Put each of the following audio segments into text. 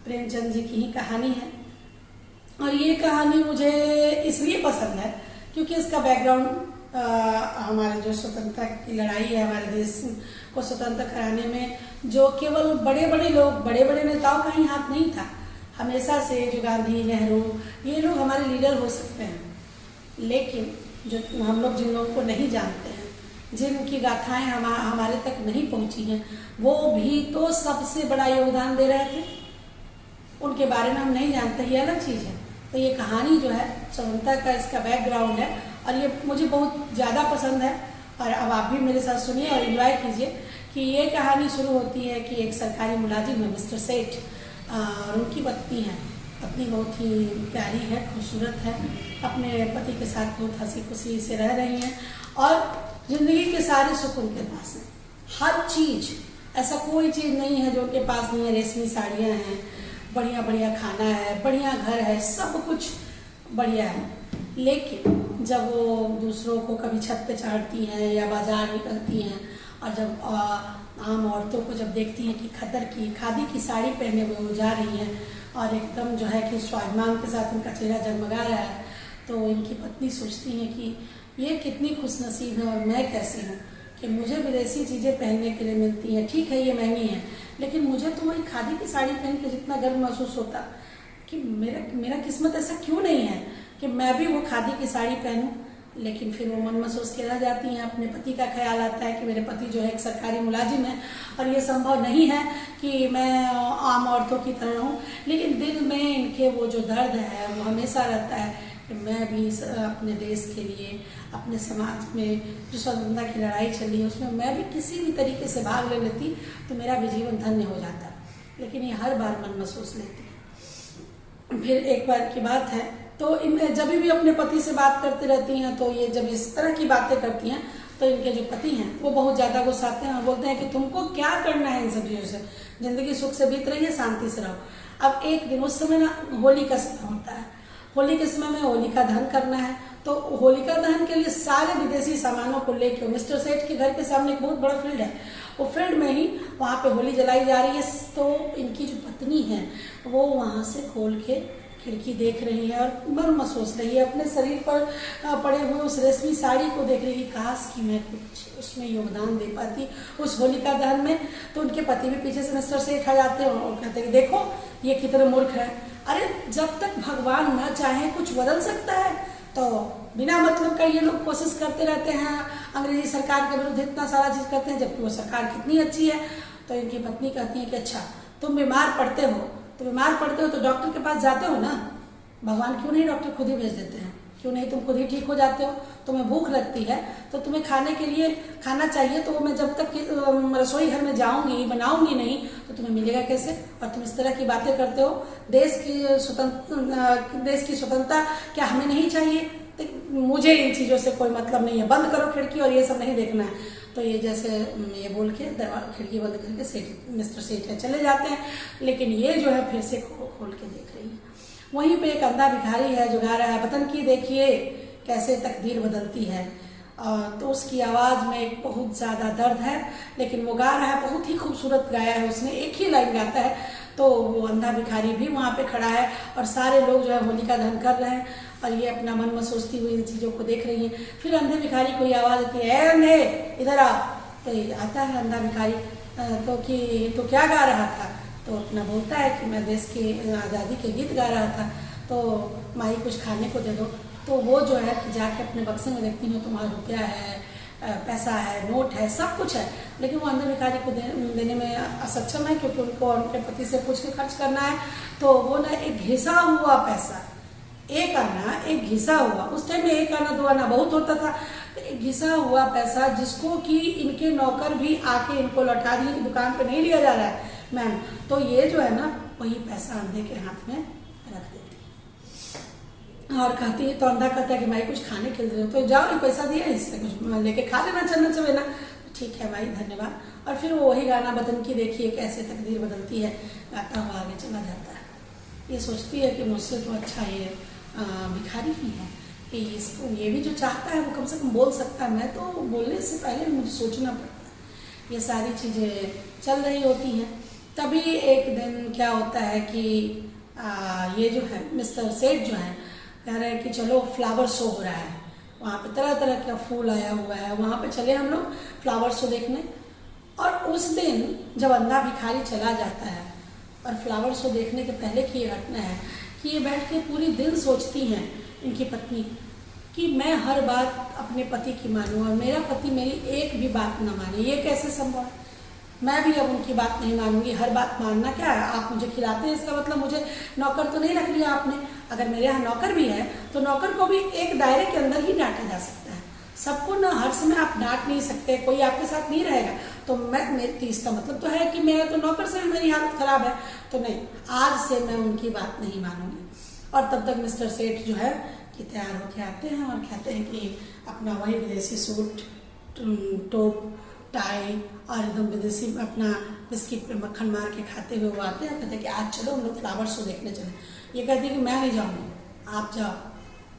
प्रेमचंद जी की ही कहानी है। और ये कहानी मुझे इसलिए पसंद है क्योंकि इसका बैकग्राउंड हमारे जो स्वतंत्रता की लड़ाई है, हमारे देश को स्वतंत्र कराने में जो केवल बड़े बड़े लोग, बड़े बड़े नेताओं का ही हाथ नहीं था। हमेशा से जो गांधी, नेहरू, ये लोग हमारे लीडर हो सकते हैं, लेकिन जो हम लोग जिन लोगों को नहीं जानते हैं, जिनकी गाथाएं हमारे तक नहीं पहुंची हैं, वो भी तो सबसे बड़ा योगदान दे रहे थे। उनके बारे में हम नहीं जानते, ये अलग चीज़ है। तो ये कहानी जो है स्वतंत्रता का, इसका बैकग्राउंड है और ये मुझे बहुत ज़्यादा पसंद है। और अब आप भी मेरे साथ सुनिए और एंजॉय कीजिए कि ये कहानी शुरू होती है कि एक सरकारी मुलाजिम है, मिस्टर सेठ, और उनकी पत्नी है। पत्नी बहुत ही प्यारी है, खूबसूरत है, अपने पति के साथ बहुत हंसी खुशी से रह रही हैं और ज़िंदगी के सारे सुख उनके पास हैं। हर चीज़, ऐसा कोई चीज़ नहीं है जो उनके पास नहीं है। रेशमी साड़ियाँ हैं, बढ़िया बढ़िया खाना है, बढ़िया घर है, सब कुछ बढ़िया है। लेकिन जब वो दूसरों को कभी छत पे चढ़ती हैं या बाजार निकलती हैं और जब आम औरतों को जब देखती हैं कि खदर की, खादी की साड़ी पहने हुए वो जा रही हैं और एकदम जो है कि स्वाभिमान के साथ उनका चेहरा जगमगा रहा है, तो इनकी पत्नी सोचती हैं कि ये कितनी खुशनसीब है और मैं कैसी हूँ कि मुझे विदेशी चीज़ें पहनने के लिए मिलती हैं। ठीक है, ये महंगी है, लेकिन मुझे तो वही खादी की साड़ी पहन के जितना गर्व महसूस होता कि मेरा किस्मत ऐसा क्यों नहीं है कि मैं भी वो खादी की साड़ी पहनूं। लेकिन फिर वो मन महसूस के रह जाती हैं। अपने पति का ख्याल आता है कि मेरे पति जो है एक सरकारी मुलाजिम है और ये संभव नहीं है कि मैं आम औरतों की तरह हूँ। लेकिन दिल में इनके वो जो दर्द है वो हमेशा रहता है कि मैं भी अपने देश के लिए, अपने समाज में जो स्वतंत्रता की लड़ाई चल रही है उसमें मैं भी किसी भी तरीके से भाग ले लेती तो मेरा भी जीवन धन्य हो जाता। लेकिन ये हर बार मन महसूस लेती है। फिर एक बार की बात है, तो इन जब भी अपने पति से बात करती रहती हैं, तो ये जब इस तरह की बातें करती हैं तो इनके जो पति हैं वो बहुत ज़्यादा गुस्साते हैं और बोलते हैं कि तुमको क्या करना है इन सब चीज़ों से, जिंदगी सुख से बीत रही है, शांति से रहो। अब एक दिन उस समय ना होली का समय होता है, होली के समय में होलिका दहन करना है। तो होलिका दहन के लिए सारे विदेशी सामानों को लेकर मिस्टर सेठ के घर के सामने एक बहुत बड़ा फील्ड है, वो फील्ड में ही वहाँ पे होली जलाई जा रही है। तो इनकी जो पत्नी है वो वहाँ से खोल के खिड़की देख रही है और मर्म सोच रही है, अपने शरीर पर पड़े हुए उस रेशमी साड़ी को देख रही है, काश कि मैं कुछ उसमें योगदान दे पाती उस होलिका दहन में। तो उनके पति भी पीछे से मिस्टर सेठ आ जाते हैं और कहते हैं देखो ये कितने मूर्ख है। अरे जब तक भगवान न चाहे कुछ बदल सकता है, तो बिना मतलब का ये लोग कोशिश करते रहते हैं, अंग्रेजी सरकार के विरुद्ध इतना सारा चीज़ करते हैं, जबकि वो सरकार कितनी अच्छी है। तो इनकी पत्नी कहती है कि अच्छा तुम बीमार पड़ते हो तो डॉक्टर के पास जाते हो ना, भगवान क्यों नहीं डॉक्टर खुद ही भेज देते हैं, क्यों नहीं तुम खुद ही ठीक हो जाते हो। तुम्हें भूख लगती है तो तुम्हें खाने के लिए खाना चाहिए, तो मैं जब तक रसोई घर में जाऊंगी, बनाऊंगी नहीं तो तुम्हें मिलेगा कैसे। और तुम इस तरह की बातें करते हो, देश की स्वतंत्रता क्या हमें नहीं चाहिए? तो मुझे इन चीज़ों से कोई मतलब नहीं है, बंद करो खिड़की और ये सब नहीं देखना है। तो ये जैसे ये बोल के खिड़की बंद करके मिस्टर सेठ चले जाते हैं। लेकिन ये जो है फिर से खोल के देख रही है। वहीं पे एक अंधा भिखारी है जो गा रहा है, वतन की देखिए कैसे तकदीर बदलती है। तो उसकी आवाज़ में एक बहुत ज़्यादा दर्द है, लेकिन वो गा रहा है, बहुत ही खूबसूरत गाया है उसने, एक ही लाइन गाता है। तो वो अंधा भिखारी भी वहाँ पे खड़ा है और सारे लोग जो है होलिका दहन कर रहे हैं और ये अपना मन में सोचती हुई इन चीज़ों को देख रही है। फिर अंधे भिखारी को ये आवाज़ आती है, अंधे इधर आ। तो आता है अंधा भिखारी, तो क्या गा रहा था? तो अपना बोलता है कि मैं देश की आज़ादी के गीत गा रहा था, तो माई कुछ खाने को दे दो। तो वो जो है कि जाके अपने बक्से में देखती हूँ, तुम्हारा रुपया है, पैसा है, नोट है, सब कुछ है, लेकिन वो अंधे भिखारी को देने में असक्षम है क्योंकि उनको उनके पति से पूछ के खर्च करना है। तो वो ना एक घिसा हुआ पैसा, एक आना एक घिसा हुआ, उस टाइम में एक आना दो आना बहुत होता था, एक घिसा हुआ पैसा जिसको कि इनके नौकर भी आके इनको लौटा दिए कि दुकान पे नहीं लिया जा रहा है मैम। तो ये जो है ना वही पैसा अंधे के हाथ में रख देती और कहती है, तो अंधा कहता है कि भाई कुछ खाने के लिए तो जाओ, ये पैसा दिया इससे कुछ लेके खा लेना, चलना चलेना। ठीक है भाई धन्यवाद। और फिर वो वही गाना वतन की देखिए कैसे तकदीर बदलती है गाता हुआ आगे चला जाता है। ये सोचती है कि मुझसे तो अच्छा ये भिखारी ही है कि इसको ये भी जो चाहता है वो कम से कम बोल सकता है, मैं तो बोलने से पहले मुझे सोचना पड़ता है। ये सारी चीज़ें चल रही होती हैं तभी एक दिन क्या होता है कि ये जो है मिस्टर सेठ जो है कह रहे हैं कि चलो फ्लावर शो हो रहा है, वहाँ पे तरह तरह का फूल आया हुआ है, वहाँ पे चले हम लोग फ्लावर शो देखने। और उस दिन जब अंधा भिखारी चला जाता है और फ्लावर शो देखने के पहले की ये घटना है कि ये बैठ के पूरी दिन सोचती हैं इनकी पत्नी कि मैं हर बात अपने पति की मानूं और मेरा पति मेरी एक भी बात न माने, ये कैसे संभव है। मैं भी अब उनकी बात नहीं मानूंगी, हर बात मानना क्या है, आप मुझे खिलाते हैं इसका मतलब मुझे नौकर तो नहीं रख लिया आपने। अगर मेरे यहाँ नौकर भी है तो नौकर को भी एक दायरे के अंदर ही डांटा जा सकता है, सबको ना हर समय आप डांट नहीं सकते, कोई आपके साथ नहीं रहेगा। तो मेरी इसका मतलब तो है कि मेरा तो नौकर से मेरी हालत खराब है, तो नहीं, आज से मैं उनकी बात नहीं मानूंगी। और तब तक मिस्टर सेठ जो है कि तैयार होके आते हैं और कहते हैं कि अपना वही विदेशी सूट, टोप, टाई और एकदम विदेशी अपना बिस्किट पे मक्खन मार के खाते हुए वो आते हैं, कहते हैं कि आज चलो हम लोग फ्लावर शो देखने चले। ये कहती है कि मैं नहीं जाऊँगी, आप जाओ।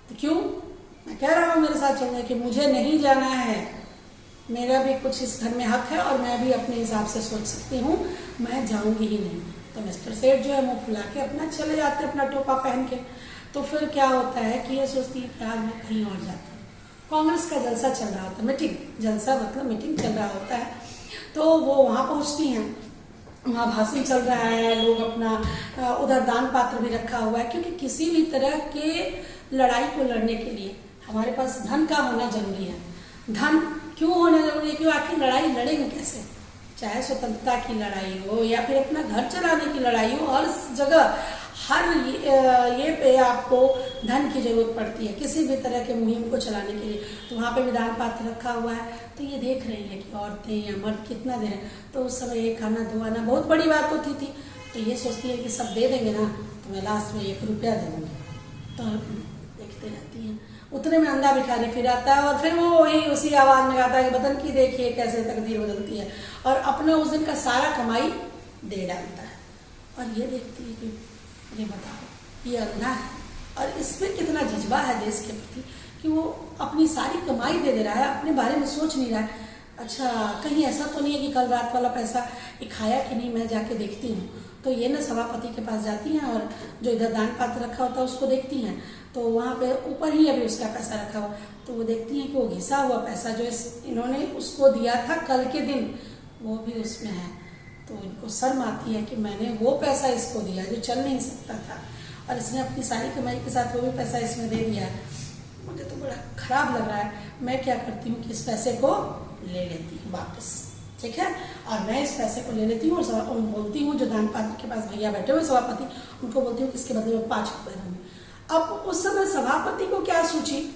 तो क्यों? मैं कह रहा हूँ मेरे साथ चलने कि मुझे नहीं जाना है, मेरा भी कुछ इस घर में हक है और मैं भी अपने हिसाब से सोच सकती हूँ, मैं जाऊँगी ही नहीं। तो मिस्टर सेठ जो है मुँह फुला के अपना चले जाते अपना टोपा पहन के। तो फिर क्या होता है कि ये सोचती है कि आज मैं कहीं और जाती हूँ। कांग्रेस का जलसा चल रहा होता है, मीटिंग, जलसा मतलब मीटिंग चल रहा होता है। तो वो वहाँ पहुँचती हैं, वहाँ भाषण चल रहा है, लोग अपना उधर दान पात्र भी रखा हुआ है, क्योंकि किसी भी तरह के लड़ाई को लड़ने के लिए हमारे पास धन का होना जरूरी है। धन क्यों होना जरूरी है? क्यों? आखिर लड़ाई लड़ेंगे कैसे? चाहे स्वतंत्रता की लड़ाई हो या फिर अपना घर चलाने की लड़ाई हो, हर जगह हर ये पे आपको धन की जरूरत पड़ती है किसी भी तरह के मुहिम को चलाने के लिए। तो वहाँ पे विधान पात्र रखा हुआ है, तो ये देख रही है कि औरतें या मर्द कितना दे रहे हैं। तो उस समय एक आना दो आना बहुत बड़ी बात होती थी। तो ये सोचती है कि सब दे देंगे ना तो मैं लास्ट में 1 रुपया दे दूँगी। तो देखते रहती हैं, उतने में अंधा भिखारी फिर आता है और फिर वो वही उसी आवाज़ में गाता है कि बदन की देखिए कैसे तकदीर बदलती है, और अपना उस दिन का सारा कमाई दे डालता है। और ये देखती है कि ये बताओ, ये अंधा है और इसमें कितना जज्बा है देश के प्रति कि वो अपनी सारी कमाई दे रहा है, अपने बारे में सोच नहीं रहा है। अच्छा, कहीं ऐसा तो नहीं है कि कल रात वाला पैसा ये खाया कि नहीं, मैं जाके देखती हूँ। तो ये ना सभापति के पास जाती हैं और जो इधर दान पात्र रखा होता है उसको देखती हैं। तो वहाँ पे ऊपर ही अभी उसका पैसा रखा हुआ, तो वो देखती हैं कि वो घिसा हुआ पैसा जो इन्होंने उसको दिया था कल के दिन, वो भी उसमें है। तो इनको शर्म आती है कि मैंने वो पैसा इसको दिया जो चल नहीं सकता था, और इसने अपनी सारी कमाई के साथ वो भी पैसा इसमें दे दिया है। मुझे तो बड़ा खराब लग रहा है। मैं क्या करती हूँ कि इस पैसे को ले लेती हूँ वापस, ठीक है, और मैं इस पैसे को ले लेती हूँ और बोलती हूँ जो दान पात्र के पास भैया बैठे हुए सभापति, उनको बोलती हूँ कि इसके बदले में 5 रुपये दूँगी। अब उस समय सभापति को क्या सूची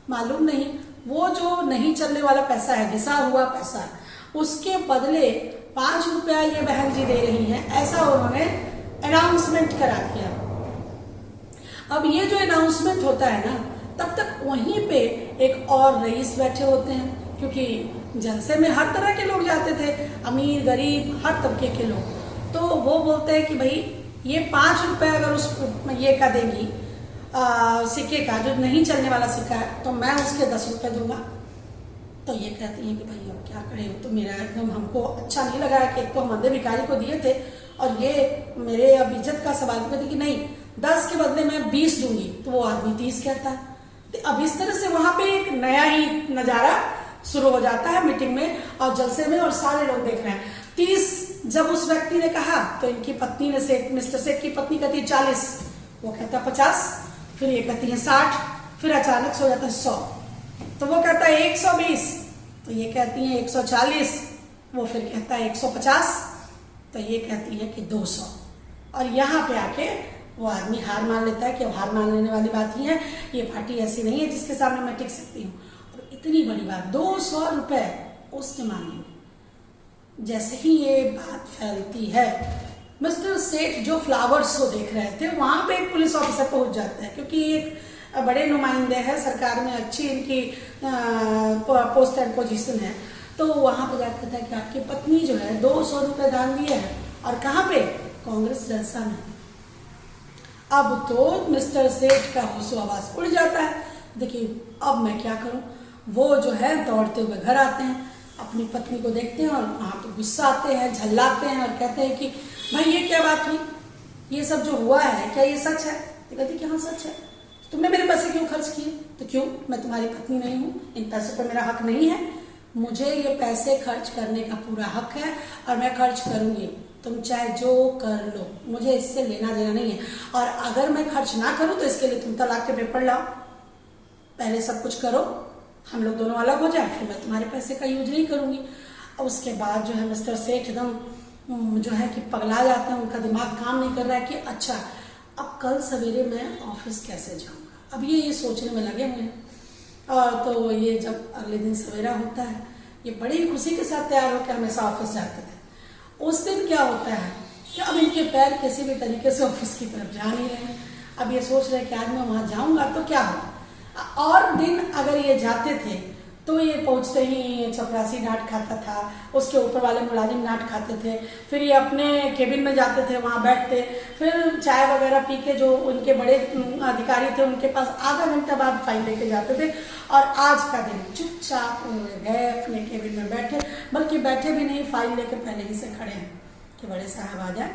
मालूम नहीं, वो जो नहीं चलने वाला पैसा है, घिसा हुआ पैसा, उसके बदले 5 रुपया ये बहन जी दे रही हैं, ऐसा उन्होंने अनाउंसमेंट करा दिया। अब ये जो अनाउंसमेंट होता है ना, तब तक वहीं पे एक और रईस बैठे होते हैं, क्योंकि जलसे में हर तरह के लोग जाते थे, अमीर गरीब हर तबके के लोग। तो वो बोलते हैं कि भाई ये 5 रुपये अगर उस ये का देगी सिक्के का, जो नहीं चलने वाला सिक्का है, तो मैं उसके 10 रुपये दूंगा। तो ये कहती हैं कि भाई अब क्या करें, तो मेरा एकदम हमको अच्छा नहीं लगा कि एक तो हम अंधे भिखारी को दिए थे और ये मेरे अब इज्जत का सवाल करती कि नहीं 10 के बदले मैं 20 दूंगी। तो वो आदमी 30 कहता है। तो अब इस तरह से वहां पे एक नया ही नजारा शुरू हो जाता है मीटिंग में और जलसे में, और सारे लोग देख रहे हैं। 30 जब उस व्यक्ति ने कहा तो इनकी पत्नी ने मिस्टर सेठ की पत्नी कहती है 40, वो कहता है 50, फिर ये कहती है 60, फिर अचानक से हो जाता है 100, तो वो कहता है 120, तो ये कहती है 140, वो फिर कहता है 150, तो ये कहती है कि 200। और यहाँ पे आके वो आदमी हार मान लेता है कि हार मान लेने वाली बात ही है, ये पार्टी ऐसी नहीं है जिसके सामने मैं टिक सकती हूँ। और इतनी बड़ी बात 200 रुपये उस जमाने में, जैसे ही ये बात फैलती है, मिस्टर सेठ जो फ्लावर शो देख रहे थे वहां पे एक पुलिस ऑफिसर पहुंच जाता है, क्योंकि एक बड़े नुमाइंदे हैं सरकार में, अच्छी इनकी पोस्ट एंड पोजीशन है। तो वहां पर जाकर कहता है कि आपकी पत्नी जो है 200 रुपये दान दिए हैं, और कहाँ पे? कांग्रेस जलसा में। अब तो मिस्टर सेठ का होशो आवाज उड़ जाता है, देखिए अब मैं क्या करूं। वो जो है दौड़ते हुए घर आते हैं, अपनी पत्नी को देखते हैं और वहाँ तो गुस्सा आते हैं, झल्लाते हैं और कहते हैं कि भाई ये क्या बात हुई, ये सब जो हुआ है क्या ये सच है? तो कहती कि हाँ सच है। तुमने मेरे पैसे क्यों खर्च किए? तो क्यों, मैं तुम्हारी पत्नी नहीं हूँ? इन पैसों पर मेरा हक नहीं है? मुझे ये पैसे खर्च करने का पूरा हक है और मैं खर्च करूंगी। तुम चाहे जो कर लो, मुझे इससे लेना देना नहीं है। और अगर मैं खर्च ना करूं तो इसके लिए तुम तलाक के पेपर लाओ, पहले सब कुछ करो, हम लोग दोनों अलग हो जाए, फिर मैं तुम्हारे पैसे का यूज नहीं करूंगी। और उसके बाद जो है मिस्टर सेठ एकदम जो है कि पगला जाते हैं, उनका दिमाग काम नहीं कर रहा है कि अच्छा अब कल सवेरे मैं ऑफिस कैसे जाऊंगा। अब ये सोचने में लगे हुए हैं। और तो ये जब अगले दिन सवेरा होता है, ये बड़ी खुशी के साथ तैयार होकर हमेशा ऑफिस जाते थे। उस दिन क्या होता है कि अब इनके पैर किसी भी तरीके से ऑफिस की तरफ जा नहीं रहे। अब ये सोच रहे कि आज मैं वहां जाऊंगा तो क्या होगा। और दिन अगर ये जाते थे तो ये पहुंचते ही चपरासी डांट खाता था, उसके ऊपर वाले मुलाजिम डांट खाते थे, फिर ये अपने केबिन में जाते थे, वहां बैठते, फिर चाय वगैरह पी के जो उनके बड़े अधिकारी थे उनके पास आधा घंटा बाद फाइल लेके जाते थे। और आज का दिन चुपचाप गए अपने केबिन में बैठे, बल्कि बैठे भी नहीं, फाइल लेके पहले ही से खड़े हैं कि बड़े साहब आ जाए।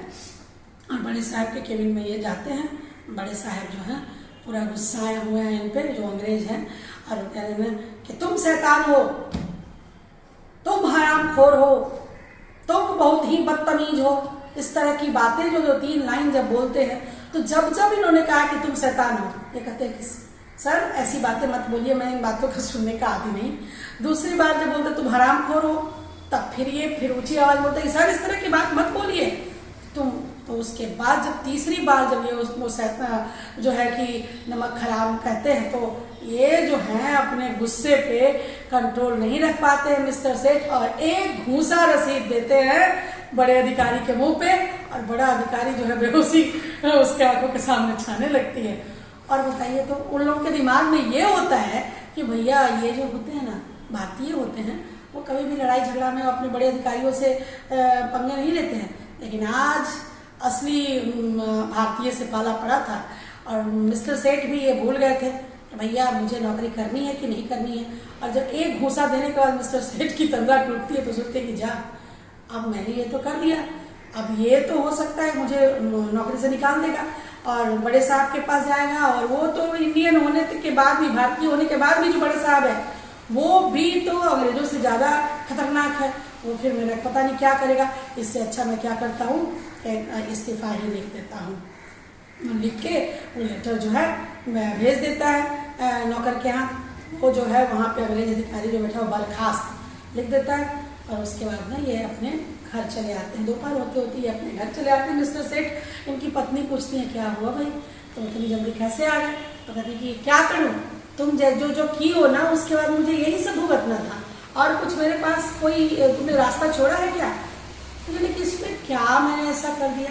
और बड़े साहब के केबिन में ये जाते हैं। बड़े साहब जो है पूरा गुस्साए हुए हैं इन पे, जो अंग्रेज हैं, और कह रहे हैं कि तुम शैतान हो, तुम हरामखोर हो, तुम बहुत ही बदतमीज हो। इस तरह की बातें जो 2-3 लाइन जब बोलते हैं, तो जब जब इन्होंने कहा कि तुम शैतान हो, ये कहते हैं कि सर ऐसी बातें मत बोलिए, मैं इन बातों को सुनने का आदी नहीं। दूसरी बार जब बोलते तुम हरामखोर हो, तब फिर ये फिर ऊंची आवाज बोलते कि सर इस तरह की बात मत बोलिए तुम। तो उसके बाद जब तीसरी बार जब ये वो जो है कि नमक हराम कहते हैं, तो ये जो है अपने गुस्से पे कंट्रोल नहीं रख पाते हैं मिस्टर सेठ, और एक घूंसा रसीद देते हैं बड़े अधिकारी के मुंह पे, और बड़ा अधिकारी जो है बेहोशी उसके आंखों के सामने छाने लगती है। और बताइए, तो उन लोगों के दिमाग में ये होता है कि भैया ये जो होते हैं ना, भारतीय होते हैं, वो कभी भी लड़ाई झगड़ा में अपने बड़े अधिकारियों से पंगे नहीं लेते हैं। लेकिन आज असली भारतीय से पाला पड़ा था, और मिस्टर सेठ भी ये भूल गए थे कि भैया मुझे नौकरी करनी है कि नहीं करनी है। और जब एक घूंसा देने के बाद मिस्टर सेठ की तंद्रा टूटती है, तो सोचते कि जा, अब मैंने ये तो कर दिया, अब ये तो हो सकता है मुझे नौकरी से निकाल देगा और बड़े साहब के पास जाएगा। और वो तो इंडियन होने के बाद भी, भारतीय होने के बाद भी जो बड़े साहब है, वो भी तो अंग्रेजों से ज्यादा खतरनाक है। वो फिर मेरा पता नहीं क्या करेगा। इससे अच्छा मैं क्या करता हूँ, इस्तीफा ही लिख देता हूँ। लिख के वो लेटर जो है मैं भेज देता है नौकर के हाथ। वो जो है वहाँ पे अंग्रेज अधिकारी जो बैठा वो बर्खास्त लिख देता है। और उसके बाद ना ये अपने घर चले आते हैं। दोपहर होते होती है अपने घर चले आते हैं मिस्टर सेठ। इनकी पत्नी पूछती है क्या हुआ भाई, तो इतनी जल्दी कैसे आ गए? तो कहती कि क्या करूँ, तुम जो जो की हो ना, उसके बाद मुझे यही सब भुगतना था, और कुछ मेरे पास कोई तुमने रास्ता छोड़ा है क्या? तो लेकिन इसमें क्या मैंने ऐसा कर दिया?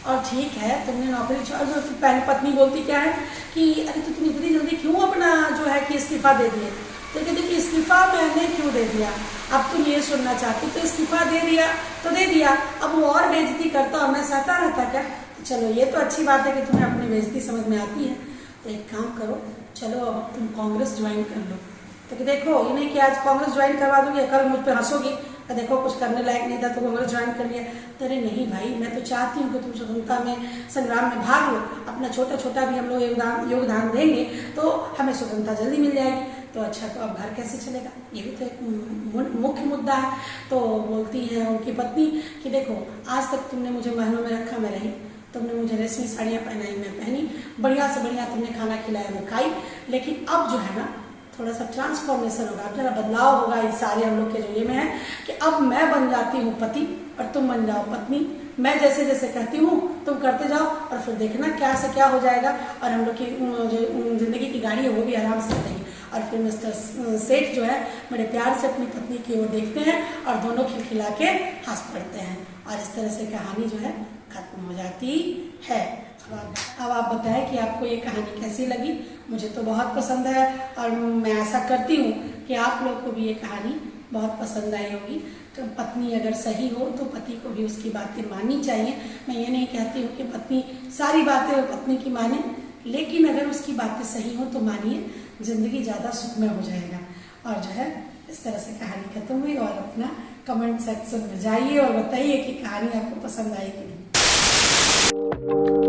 और ठीक है तुमने नौकरी छोड़, पहले पत्नी बोलती क्या है कि अरे तो तुम इतनी जल्दी क्यों अपना जो है कि इस्तीफा दे दिए? तो कहते कि इस्तीफा मैंने क्यों दे दिया, अब तुम ये सुनना चाहती, तो इस्तीफा दे दिया तो दे दिया, अब वो और बेइज्जती करता और मैं सहता रहता क्या? तो चलो ये तो अच्छी बात है कि तुम्हें अपनी बेइज्जती समझ में आती है, तो एक काम करो, चलो अब तुम कांग्रेस ज्वाइन कर लो। तो कि देखो ये नहीं कि आज कांग्रेस ज्वाइन करवा दूंगी, कल मुझ पर हंसोगी, तो देखो कुछ करने लायक नहीं था तो कांग्रेस ज्वाइन कर लिया। तो अरे नहीं भाई, मैं तो चाहती हूँ कि तुम स्वतंत्रता में संग्राम में भाग लो, अपना छोटा छोटा भी हम लोग योगदान देंगे तो हमें स्वतंत्रता जल्दी मिल जाएगी। तो अच्छा, तो अब घर कैसे चलेगा, ये भी तो एक मुख्य मुद्दा है। तो बोलती है उनकी पत्नी कि देखो आज तक तुमने मुझे महलों में रखा, मैं रही, तुमने मुझे रेशमी साड़ियाँ पहनाई, मैं पहनी, बढ़िया से बढ़िया तुमने खाना खिलाया, मैं खाई, लेकिन अब जो है ना थोड़ा सा ट्रांसफॉर्मेशन होगा, जरा बदलाव होगा इस सारे हम लोग के जो ये में है कि अब मैं बन जाती हूँ पति और तुम बन जाओ पत्नी। मैं जैसे जैसे कहती हूँ तुम करते जाओ, और फिर देखना क्या से क्या हो जाएगा, और हम लोग की जो जिंदगी की गाड़ी है वो भी आराम से चलेगी। और फिर मिस्टर सेठ जो है बड़े प्यार से अपनी पत्नी की ओर देखते हैं और दोनों खिलखिला के हंस पड़ते हैं, और इस तरह से कहानी जो है खत्म हो जाती है। अब आप बताएं कि आपको ये कहानी कैसी लगी। मुझे तो बहुत पसंद है, और मैं ऐसा करती हूँ कि आप लोग को भी ये कहानी बहुत पसंद आई होगी। तो पत्नी अगर सही हो तो पति को भी उसकी बातें माननी चाहिए। मैं ये नहीं कहती हूँ कि पत्नी सारी बातें वो पत्नी की माने, लेकिन अगर उसकी बातें सही हो तो मानिए, जिंदगी ज़्यादा सुखमय हो जाएगा। और जो है इस तरह से कहानी खत्म हुई। और अपना कमेंट सेक्शन में जाइए और बताइए कि कहानी आपको पसंद आई कि नहीं। है।